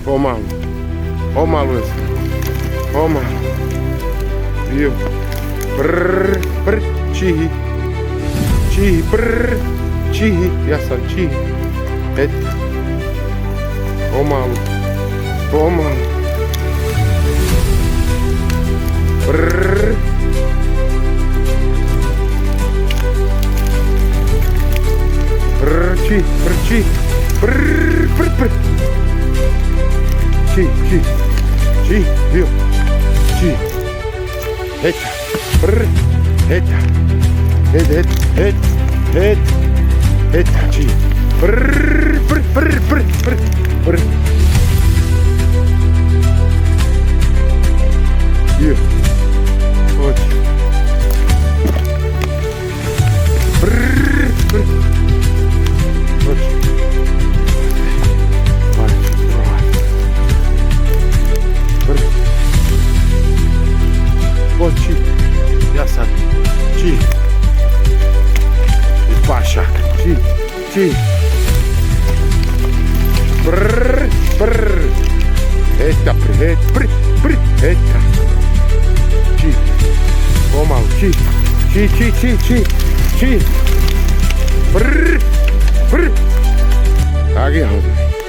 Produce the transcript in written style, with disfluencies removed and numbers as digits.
Pomalu. Pomalu jest. Pomalu. Jo. Brrr, brr, cihi. Cihi, brrr, cihi. Ja sam cihi. Eto. Pomalu. Pomalu. Brrr. Brrr, cihi, brr, cihi. Brrr, brr, brr. Cihi, cihi. Cihi, jo. Cihi. Eto. Brr. Eto. Het. Či. Brr. Jo. Hoď. Brr. Hoď. Hoď. Brr. Hoď, či. Ja sam. Či. Pašak. Či. Brr. Eta, brr. Eta. Či. Pomalu, či. Či. Brr. Tak je hodný.